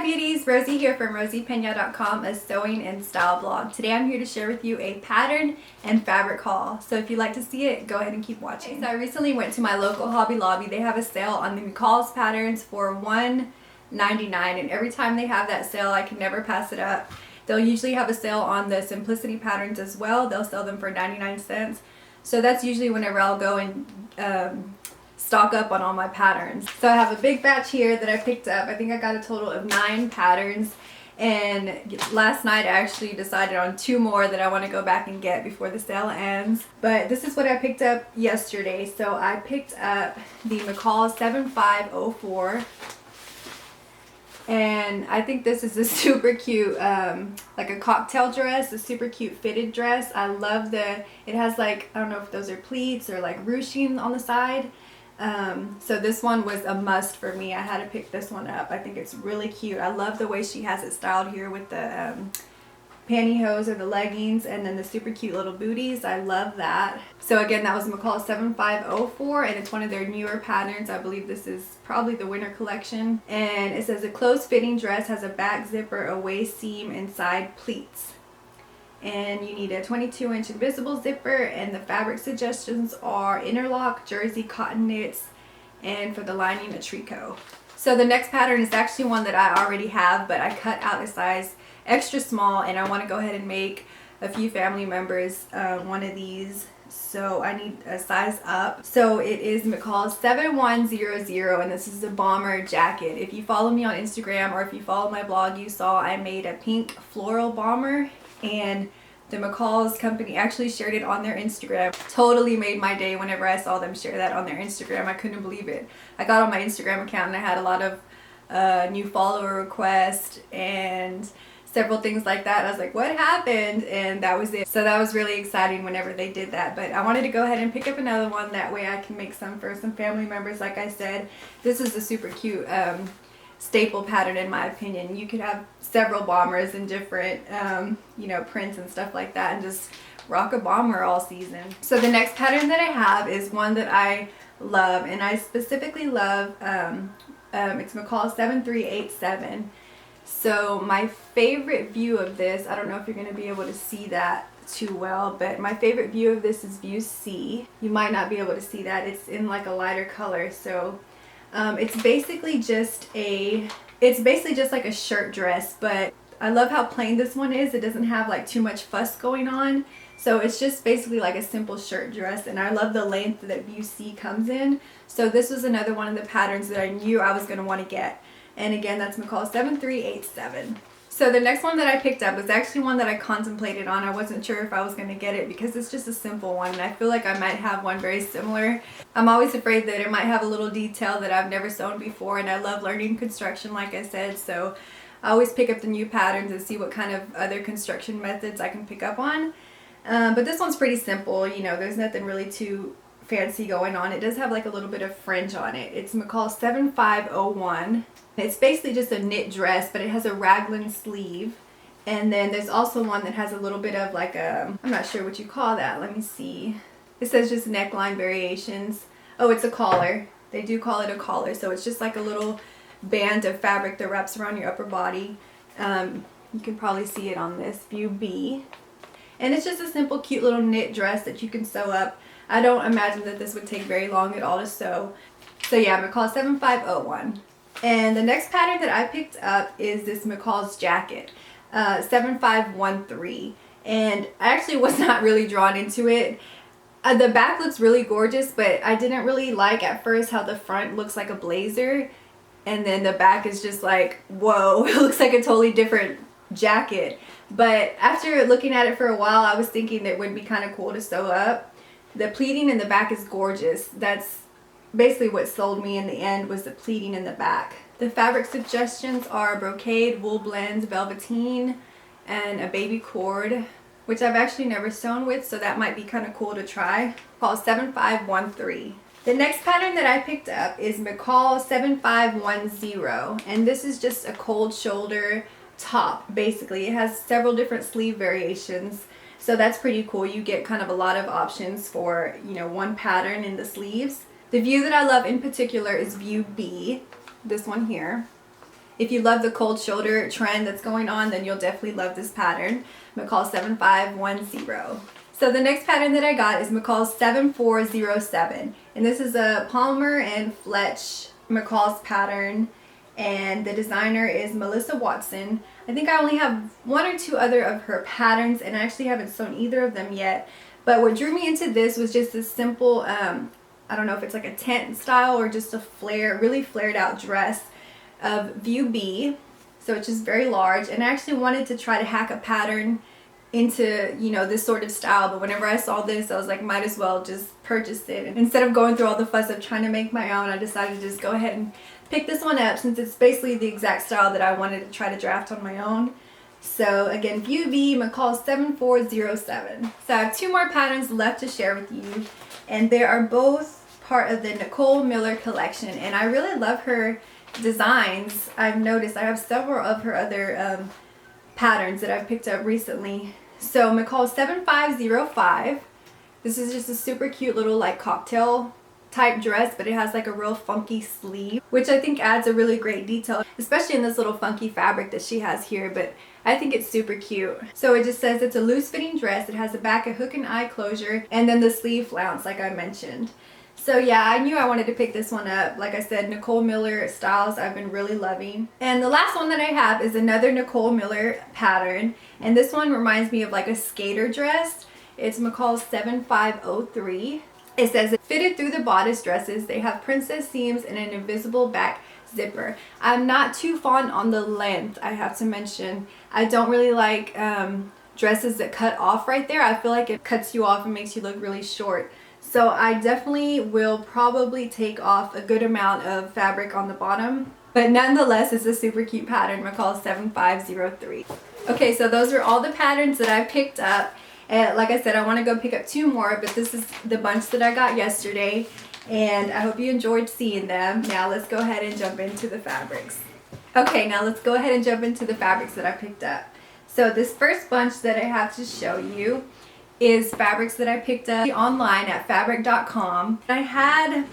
Hi beauties, Rosy here from rosypeña.com, a sewing and style blog. Today I'm here to share with you a pattern and fabric haul. So if you'd like to see it, go ahead and keep watching. Okay, so I recently went to my local Hobby Lobby. They have a sale on the McCall's patterns for $1.99, and every time they have that sale I can never pass it up. They'll usually have a sale on the Simplicity patterns as well. They'll sell them for 99 cents. So that's usually whenever I'll go and stock up on all my patterns. So I have a big batch here that I picked up. I think I got a total of 9 patterns, and last night I actually decided on 2 more that I want to go back and get before the sale ends. But this is what I picked up yesterday. So I picked up the McCall 7504, and I think this is a super cute like a cocktail dress, a super cute fitted dress. I love it has like, I don't know if those are pleats or like ruching on the side. So this one was a must for me. I had to pick this one up. I think it's really cute. I love the way she has it styled here with the pantyhose or the leggings, and then the super cute little booties. I love that. So again, that was McCall 7504, and it's one of their newer patterns. I believe this is probably the winter collection. And it says a close fitting dress has a back zipper, a waist seam, and side pleats. And you need a 22-inch invisible zipper, and the fabric suggestions are interlock, jersey, cotton knits, and for the lining, a tricot. So the next pattern is actually one that I already have, but I cut out a size extra small, and I want to go ahead and make a few family members one of these. So I need a size up. So it is McCall 7100, and this is a bomber jacket. If you follow me on Instagram or if you follow my blog, you saw I made a pink floral bomber, and the McCall's company actually shared it on their Instagram. Totally made my day whenever I saw them share that on their Instagram. I couldn't believe it. I got on my Instagram account and I had a lot of new follower requests and several things like that. I was like, what happened? And that was it. So that was really exciting whenever they did that. But I wanted to go ahead and pick up another one. That way I can make some for some family members. Like I said, this is a super cute staple pattern in my opinion. You could have several bombers in different you know, prints and stuff like that, and just rock a bomber all season. So the next pattern that I have is one that I love, and I specifically love it's McCall 7387. So my favorite view of this, I don't know if you're going to be able to see that too well, but my favorite view of this is view C. You might not be able to see that. It's in like a lighter color. So it's basically just like a shirt dress, but I love how plain this one is. It doesn't have like too much fuss going on. So it's just basically like a simple shirt dress, and I love the length that view C comes in. So this was another one of the patterns that I knew I was going to want to get. And again, that's McCall 7387. So the next one that I picked up was actually one that I contemplated on. I wasn't sure if I was going to get it because it's just a simple one, and I feel like I might have one very similar. I'm always afraid that it might have a little detail that I've never sewn before, and I love learning construction, like I said, so I always pick up the new patterns and see what kind of other construction methods I can pick up on. But this one's pretty simple. You know, there's nothing really too fancy going on. It does have like a little bit of fringe on it. It's McCall 7501. It's basically just a knit dress, but it has a raglan sleeve. And then there's also one that has a little bit of like a, I'm not sure what you call that. Let me see. It says just neckline variations. Oh, it's a collar. They do call it a collar. So it's just like a little band of fabric that wraps around your upper body. You can probably see it on this view B. And it's just a simple, cute little knit dress that you can sew up. I don't imagine that this would take very long at all to sew. So yeah, McCall 7501. And the next pattern that I picked up is this McCall's jacket, 7513. And I actually was not really drawn into it. The back looks really gorgeous, but I didn't really like at first how the front looks like a blazer, and then the back is just like, whoa, it looks like a totally different jacket. But after looking at it for a while, I was thinking that it would be kind of cool to sew up. The pleating in the back is gorgeous. That's basically what sold me in the end, was the pleating in the back. The fabric suggestions are brocade, wool blends, velveteen, and a baby cord, which I've actually never sewn with, so that might be kind of cool to try. Called 7513. The next pattern that I picked up is McCall 7510, and this is just a cold shoulder top. Basically, it has several different sleeve variations, so that's pretty cool. You get kind of a lot of options for, you know, one pattern in the sleeves. The view that I love in particular is view B, this one here. If you love the cold shoulder trend that's going on, then you'll definitely love this pattern, McCall 7510. So the next pattern that I got is McCall 7407, and this is a Palmer and Fletch McCall's pattern, and the designer is Melissa Watson. I think I only have one or two other of her patterns, and I actually haven't sewn either of them yet. But what drew me into this was just this simple, I don't know if it's like a tent style or just a really flared out dress of View B. So it's just very large, and I actually wanted to try to hack a pattern into, you know, this sort of style, but whenever I saw this, I was like, might as well just purchase it. And instead of going through all the fuss of trying to make my own, I decided to just go ahead and pick this one up, since it's basically the exact style that I wanted to try to draft on my own. So again, View B, McCall 7407. So I have two more patterns left to share with you, and they are both part of the Nicole Miller collection, and I really love her designs. I've noticed I have several of her other patterns that I've picked up recently. So McCall 7505. This is just a super cute little like cocktail type dress, but it has like a real funky sleeve, which I think adds a really great detail, especially in this little funky fabric that she has here, but I think it's super cute. So it just says it's a loose fitting dress. It has a back, a hook and eye closure, and then the sleeve flounce like I mentioned. So yeah, I knew I wanted to pick this one up. Like I said, Nicole Miller styles I've been really loving. And the last one that I have is another Nicole Miller pattern, and this one reminds me of like a skater dress. It's McCall 7503. It says, fitted through the bodice dresses, they have princess seams and an invisible back zipper. I'm not too fond on the length, I have to mention. I don't really like dresses that cut off right there. I feel like it cuts you off and makes you look really short. So I definitely will probably take off a good amount of fabric on the bottom. But nonetheless, it's a super cute pattern, McCall 7503. Okay, so those are all the patterns that I picked up. And like I said, I want to go pick up two more, but this is the bunch that I got yesterday. And I hope you enjoyed seeing them. Now let's go ahead and jump into the fabrics. Okay, now let's go ahead and jump into the fabrics that I picked up. So this first bunch that I have to show you is fabrics that I picked up online at fabric.com. I had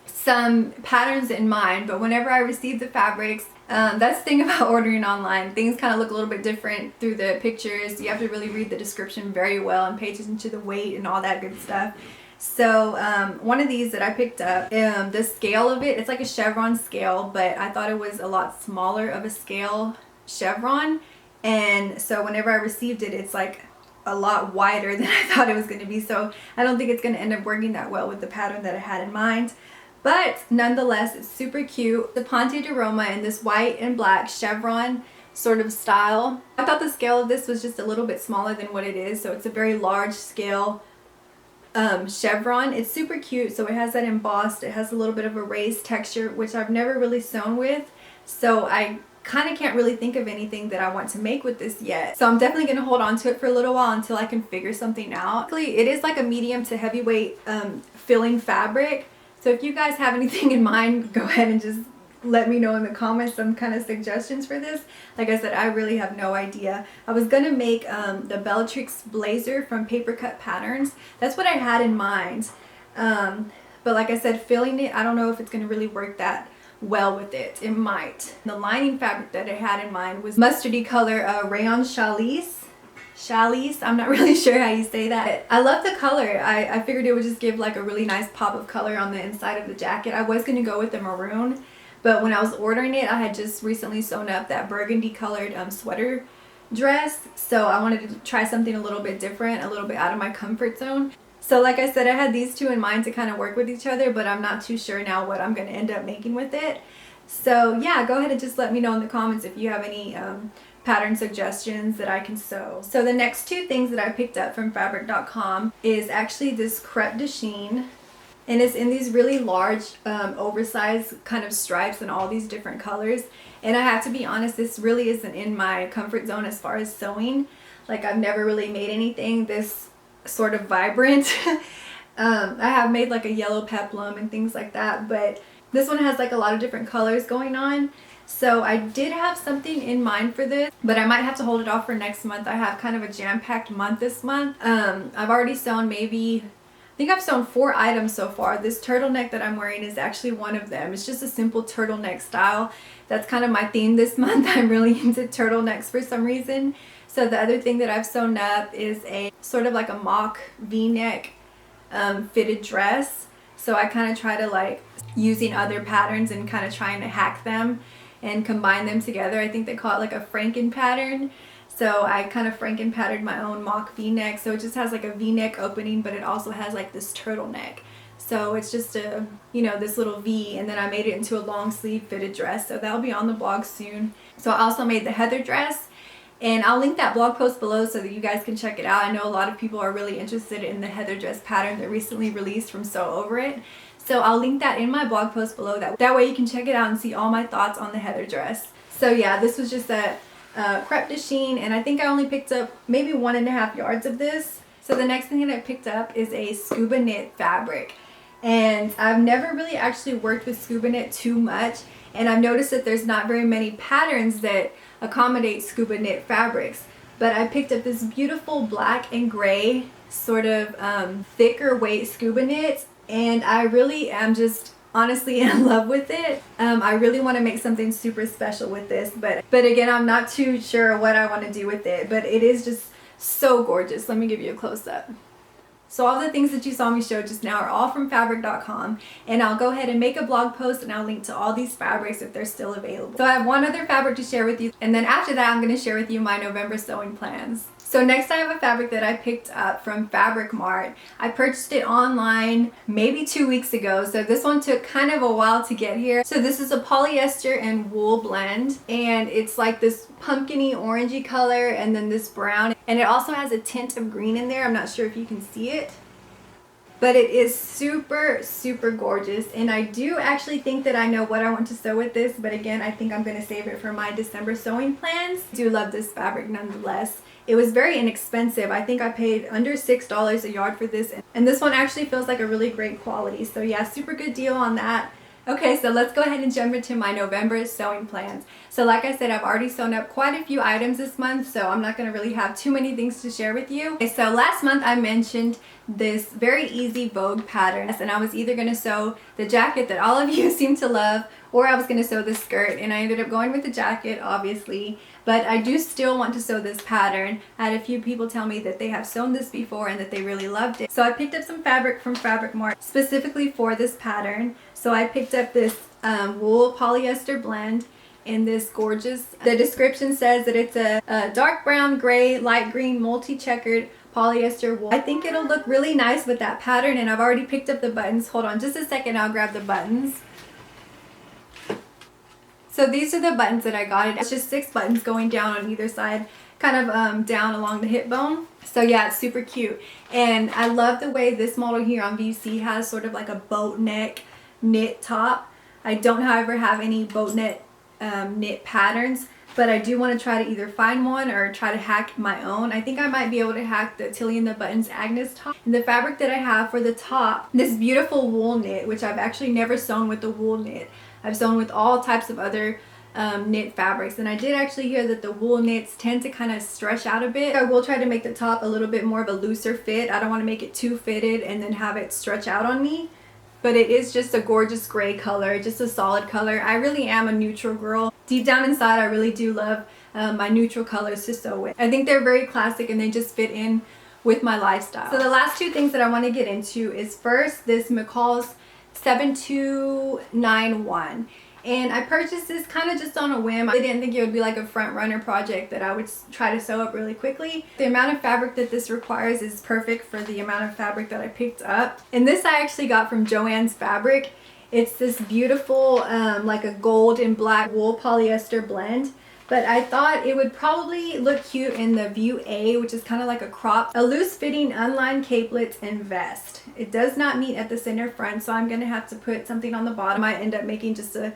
some patterns in mind, but whenever I received the fabrics, that's the thing about ordering online. Things kind of look a little bit different through the pictures. You have to really read the description very well and pay attention to the weight and all that good stuff. So one of these that I picked up, the scale of it, it's like a chevron scale, but I thought it was a lot smaller of a scale chevron. And so whenever I received it, it's like a lot wider than I thought it was going to be. So I don't think it's going to end up working that well with the pattern that I had in mind. But nonetheless, it's super cute. The Ponte de Roma in this white and black chevron sort of style. I thought the scale of this was just a little bit smaller than what it is. So it's a very large scale chevron. It's super cute. So it has that embossed. It has a little bit of a raised texture, which I've never really sewn with. So I kind of can't really think of anything that I want to make with this yet. So I'm definitely going to hold on to it for a little while until I can figure something out. It is like a medium to heavyweight filling fabric. So if you guys have anything in mind, go ahead and just let me know in the comments some kind of suggestions for this. Like I said, I really have no idea. I was going to make the Bellatrix blazer from Paper Cut Patterns. That's what I had in mind. But like I said, filling it, I don't know if it's going to really work that well with it. It might. The lining fabric that I had in mind was mustardy color rayon challis. I'm not really sure how you say that. I love the color. I figured it would just give like a really nice pop of color on the inside of the jacket. I was going to go with the maroon, but when I was ordering it, I had just recently sewn up that burgundy colored sweater dress. So I wanted to try something a little bit different, a little bit out of my comfort zone. So like I said, I had these two in mind to kind of work with each other, but I'm not too sure now what I'm going to end up making with it. So yeah, go ahead and just let me know in the comments if you have any pattern suggestions that I can sew. So the next two things that I picked up from fabric.com is actually this crepe de chine, and it's in these really large oversized kind of stripes and all these different colors. And I have to be honest, this really isn't in my comfort zone as far as sewing. Like I've never really made anything this sort of vibrant. I have made like a yellow peplum and things like that, but this one has like a lot of different colors going on. So I did have something in mind for this, but I might have to hold it off for next month. I have kind of a jam-packed month this month. I've already sewn maybe think I've sewn 4 items so far. This turtleneck that I'm wearing is actually one of them. It's just a simple turtleneck style. That's kind of my theme this month. I'm really into turtlenecks for some reason. So the other thing that I've sewn up is a sort of like a mock v-neck fitted dress. So I kind of try to like using other patterns and kind of trying to hack them and combine them together. I think they call it like a Franken pattern. So I kind of Franken patterned my own mock v-neck. So it just has like a v-neck opening, but it also has like this turtleneck. So it's just a, you know, this little V, and then I made it into a long sleeve fitted dress. So that'll be on the blog soon. So I also made the heather dress, and I'll link that blog post below so that you guys can check it out. I know a lot of people are really interested in the heather dress pattern that recently released from Sew Over It. So I'll link that in my blog post below. That way you can check it out and see all my thoughts on the heather dress. So yeah, this was just a crepe de chine, and I think I only picked up maybe 1.5 yards of this. So the next thing that I picked up is a scuba knit fabric. And I've never really actually worked with scuba knit too much, and I've noticed that there's not very many patterns that accommodate scuba knit fabrics. But I picked up this beautiful black and gray sort of thicker weight scuba knit, and I really am just honestly in love with it. I really want to make something super special with this, but again, I'm not too sure what I want to do with it, but it is just so gorgeous. Let me give you a close-up. So all the things that you saw me show just now are all from fabric.com, and I'll go ahead and make a blog post and I'll link to all these fabrics if they're still available. So I have one other fabric to share with you, and then after that I'm going to share with you my November sewing plans. So next I have a fabric that I picked up from Fabric Mart. I purchased it online maybe 2 weeks ago, so this one took kind of a while to get here. So this is a polyester and wool blend, and it's like this pumpkin-y orangey color and then this brown, and it also has a tint of green in there. I'm not sure if you can see it, but it is super gorgeous, and I do actually think that I know what I want to sew with this, but again, I think I'm going to save it for my December sewing plans. I do love this fabric nonetheless. It was very inexpensive. I think I paid under $6 a yard for this, and this one actually feels like a really great quality. So yeah, super good deal on that. Okay, so let's go ahead and jump into my November sewing plans. So like I said, I've already sewn up quite a few items this month, so I'm not going to really have too many things to share with you. Okay, so last month I mentioned this very easy Vogue pattern, and I was either going to sew the jacket that all of you seem to love, or I was going to sew the skirt, and I ended up going with the jacket, obviously. But I do still want to sew this pattern. I had a few people tell me that they have sewn this before and that they really loved it. So I picked up some fabric from Fabric Mart specifically for this pattern. So I picked up this wool polyester blend in this gorgeous, the description says that it's a dark brown, gray, light green, multi-checkered polyester wool. I think it'll look really nice with that pattern, and I've already picked up the buttons. Hold on just a second, I'll grab the buttons. So these are the buttons that I got. It's just 6 buttons going down on either side, kind of down along the hip bone. So yeah, it's super cute. And I love the way this model here on VC has sort of like a boat neck knit top. I don't, however, have any boat neck knit patterns, but I do want to try to either find one or try to hack my own. I think I might be able to hack the Tilly and the Buttons Agnes top. And the fabric that I have for the top, this beautiful wool knit, which I've actually never sewn with the wool knit. I've sewn with all types of other knit fabrics, and I did actually hear that the wool knits tend to kind of stretch out a bit. I will try to make the top a little bit more of a looser fit. I don't want to make it too fitted and then have it stretch out on me. But it is just a gorgeous gray color, just a solid color. I really am a neutral girl. Deep down inside, I really do love my neutral colors to sew with. I think they're very classic and they just fit in with my lifestyle. So the last 2 things that I want to get into is first this McCall's 7291. And I purchased this kind of just on a whim. I didn't think it would be like a front runner project that I would try to sew up really quickly. The amount of fabric that this requires is perfect for the amount of fabric that I picked up. And this I actually got from Joann's Fabric. It's this beautiful like a gold and black wool polyester blend. But I thought it would probably look cute in the View A, which is kind of like a crop, a loose fitting unlined capelet and vest. It does not meet at the center front, so I'm going to have to put something on the bottom. I end up making just a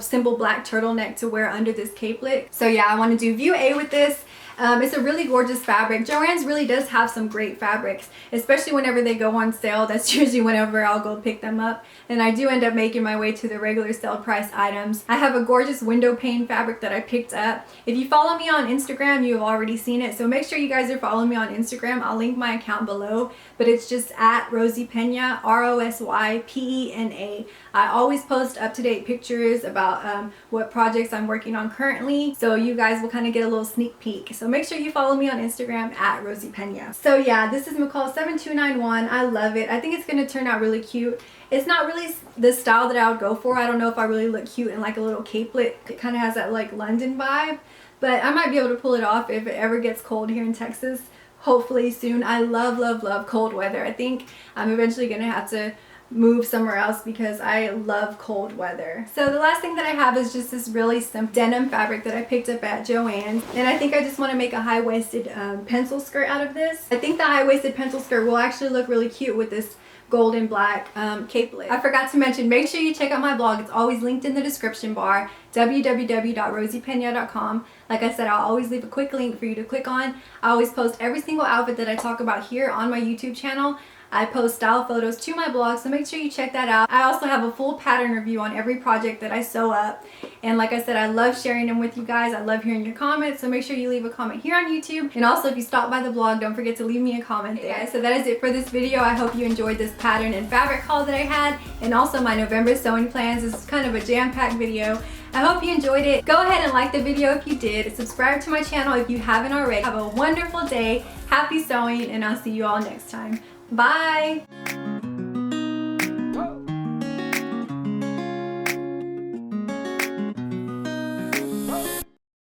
simple black turtleneck to wear under this capelet. So yeah, I want to do View A with this. It's a really gorgeous fabric. Joann's really does have some great fabrics, especially whenever they go on sale. That's usually whenever I'll go pick them up. And I do end up making my way to the regular sale price items. I have a gorgeous window pane fabric that I picked up. If you follow me on Instagram, you've already seen it. So make sure you guys are following me on Instagram. I'll link my account below, but it's just at Rosy Peña, ROSYPENA. I always post up-to-date pictures about what projects I'm working on currently, so you guys will kind of get a little sneak peek. So make sure you follow me on Instagram at Rosy Peña. So yeah, this is McCall 7291. I love it. I think it's going to turn out really cute. It's not really the style that I would go for. I don't know if I really look cute in like a little capelet. It kind of has that like London vibe, but I might be able to pull it off if it ever gets cold here in Texas. Hopefully soon. I love, love, love cold weather. I think I'm eventually going to have to move somewhere else because I love cold weather. So the last thing that I have is just this really simple denim fabric that I picked up at Joann's, and I think I just want to make a high-waisted pencil skirt out of this. I think the high-waisted pencil skirt will actually look really cute with this gold and black capelet. I forgot to mention, make sure you check out my blog. It's always linked in the description bar, www.rosypeña.com. Like I said, I'll always leave a quick link for you to click on. I always post every single outfit that I talk about here on my YouTube channel. I post style photos to my blog, so make sure you check that out. I also have a full pattern review on every project that I sew up. And like I said, I love sharing them with you guys. I love hearing your comments, so make sure you leave a comment here on YouTube. And also, if you stop by the blog, don't forget to leave me a comment there. So that is it for this video. I hope you enjoyed this pattern and fabric haul that I had, and also my November sewing plans. This is kind of a jam-packed video. I hope you enjoyed it. Go ahead and like the video if you did. Subscribe to my channel if you haven't already. Have a wonderful day. Happy sewing, and I'll see you all next time. Bye!